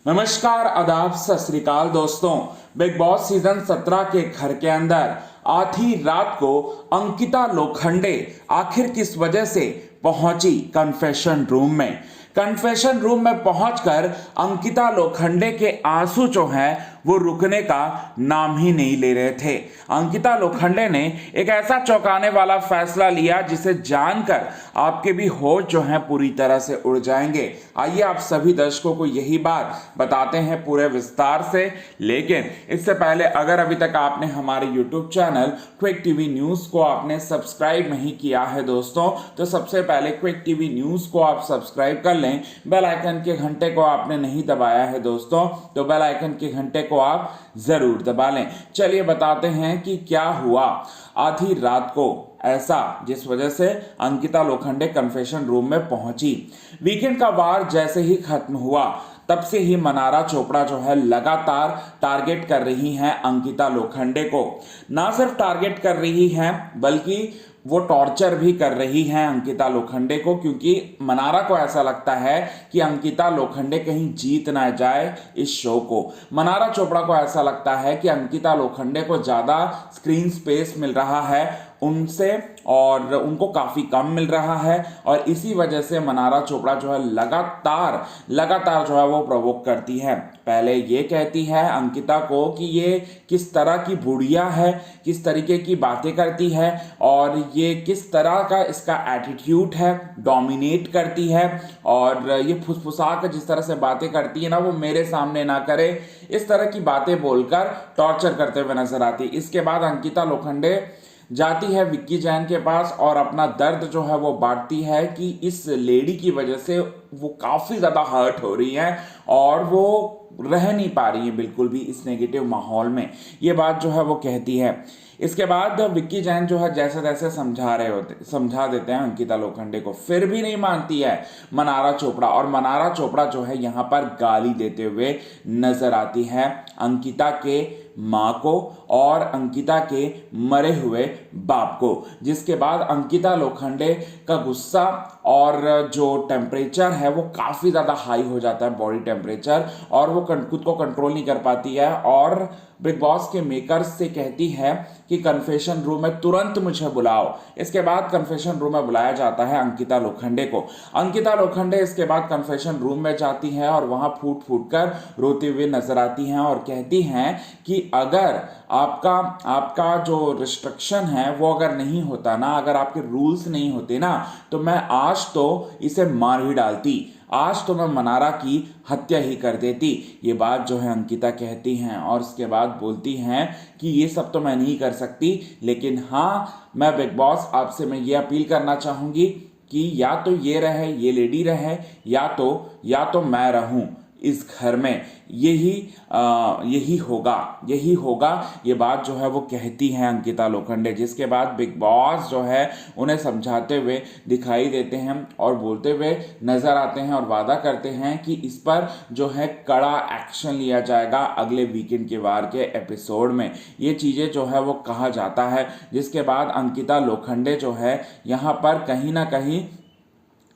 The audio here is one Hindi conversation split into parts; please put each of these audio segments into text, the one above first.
नमस्कार, आदाब, सत श्री अकाल दोस्तों। बिग बॉस सीजन 17 के घर के अंदर आधी रात को अंकिता लोखंडे आखिर किस वजह से पहुंची कन्फेशन रूम में। कन्फेशन रूम में पहुंचकर अंकिता लोखंडे के आंसू जो हैं वो रुकने का नाम ही नहीं ले रहे थे। अंकिता लोखंडे ने एक ऐसा चौंकाने वाला फैसला लिया जिसे जानकर आपके भी होश जो हैं पूरी तरह से उड़ जाएंगे। आइए आप सभी दर्शकों को यही बात बताते हैं पूरे विस्तार से। लेकिन इससे पहले अगर अभी तक आपने हमारे YouTube channel quick TV news को आपने सब्सक्राइब नहीं किया है दोस्तों, तो सबसे पहले क्विक टीवी न्यूज़ को आप सब्सक्राइब कर लें। बेल आइकन के घंटे को आपने नहीं दबाया है दोस्तों, तो बेल आइकन के घंटे को आप जरूर दबा लें। चलिए बताते हैं कि क्या हुआ आधी रात को ऐसा जिस वजह से अंकिता लोखंडे कन्फेशन रूम में पहुंची। वीकेंड का वार जैसे ही खत्म हुआ तब से ही मनारा चोपड़ा जो है लगातार टारगेट कर रही हैं अंकिता लोखंडे को। ना सिर्फ टारगेट कर रही हैं बल्कि वो टॉर्चर भी कर रही हैं अंकिता लोखंडे को, क्योंकि मनारा को ऐसा लगता है कि अंकिता लोखंडे कहीं जीत ना जाए इस शो को। मनारा चोपड़ा को ऐसा लगता है कि अंकिता लोखंडे को ज़्यादा स्क्रीन स्पेस मिल रहा है उनसे और उनको काफ़ी कम मिल रहा है, और इसी वजह से मनारा चोपड़ा जो है लगातार जो है वो प्रोवोक करती है। पहले ये कहती है अंकिता को कि ये किस तरह की बुढ़िया है, किस तरीके की बातें करती है और ये किस तरह का इसका एटीट्यूड है, डोमिनेट करती है, और ये फुसफुसा कर जिस तरह से बातें करती है ना वो मेरे सामने ना करे, इस तरह की बातें बोलकर टॉर्चर करते हुए नजर आती। इसके बाद अंकिता लोखंडे जाती है विक्की जैन के पास और अपना दर्द जो है वो बांटती है कि इस लेडी की वजह से वो काफ़ी ज़्यादा हर्ट हो रही है और वो रह नहीं पा रही है बिल्कुल भी इस नेगेटिव माहौल में। ये बात जो है वो कहती है। इसके बाद विक्की जैन जो है जैसे तैसे समझा देते हैं अंकिता लोखंडे को, फिर भी नहीं मानती है मनारा चोपड़ा, और मनारा चोपड़ा जो है यहाँ पर गाली देते हुए नजर आती है अंकिता के माँ को और अंकिता के मरे हुए बाप को। जिसके बाद अंकिता लोखंडे का गुस्सा और जो टेम्परेचर है वो काफ़ी ज़्यादा हाई हो जाता है, बॉडी टेम्परेचर, और वो खुद को कंट्रोल नहीं कर पाती है और बिग बॉस के मेकर्स से कहती है कि कन्फेशन रूम में तुरंत मुझे बुलाओ। इसके बाद कन्फेशन रूम में बुलाया जाता है अंकिता लोखंडे को। अंकिता लोखंडे इसके बाद कन्फेशन रूम में जाती है और वहाँ फूट फूट कर रोती हुई नजर आती हैं और कहती हैं कि अगर आपका जो रिस्ट्रिक्शन है वो अगर नहीं होता ना, अगर आपके रूल्स नहीं होते ना, तो मैं आज तो इसे मार ही डालती, आज तो मैं मनारा की हत्या ही कर देती। ये बात जो है अंकिता कहती हैं और उसके बाद बोलती हैं कि ये सब तो मैं नहीं कर सकती, लेकिन हाँ मैं बिग बॉस आपसे मैं ये अपील करना चाहूँगी कि या तो ये रहे, ये लेडी रहे, या तो मैं रहूँ इस घर में, यही होगा। ये बात जो है वो कहती हैं अंकिता लोखंडे। जिसके बाद बिग बॉस जो है उन्हें समझाते हुए दिखाई देते हैं और बोलते हुए नजर आते हैं और वादा करते हैं कि इस पर जो है कड़ा एक्शन लिया जाएगा अगले वीकेंड के वार के एपिसोड में। ये चीज़ें जो है वो कहा जाता है। जिसके बाद अंकिता लोखंडे जो है यहाँ पर कहीं ना कहीं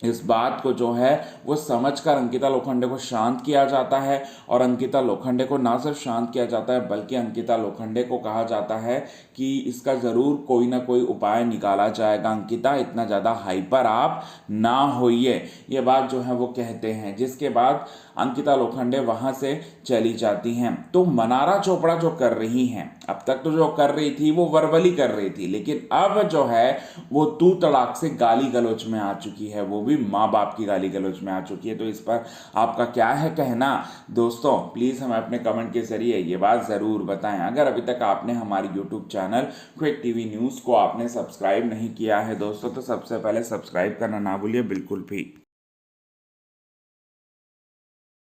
इस बात को जो है वो समझकर अंकिता लोखंडे को शांत किया जाता है, और अंकिता लोखंडे को ना सिर्फ शांत किया जाता है बल्कि अंकिता लोखंडे को कहा जाता है कि इसका ज़रूर कोई ना कोई उपाय निकाला जाएगा। अंकिता इतना ज़्यादा हाइपर आप ना होइए, ये बात जो है वो कहते हैं। जिसके बाद अंकिता लोखंडे वहाँ से चली जाती हैं। तो मनारा चोपड़ा जो कर रही हैं, अब तक तो जो कर रही थी वो वर्बली कर रही थी, लेकिन अब जो है वो तू तड़ाक से गाली गलौज में आ चुकी है, वो भी माँ बाप की गाली गलौज में आ चुकी है। तो इस पर आपका क्या है कहना दोस्तों, प्लीज़ हमें अपने कमेंट के जरिए ये बात ज़रूर बताएं। अगर अभी तक आपने हमारी YouTube channel quick TV news को आपने सब्सक्राइब नहीं किया है दोस्तों, तो सबसे पहले सब्सक्राइब करना ना भूलिए बिल्कुल भी।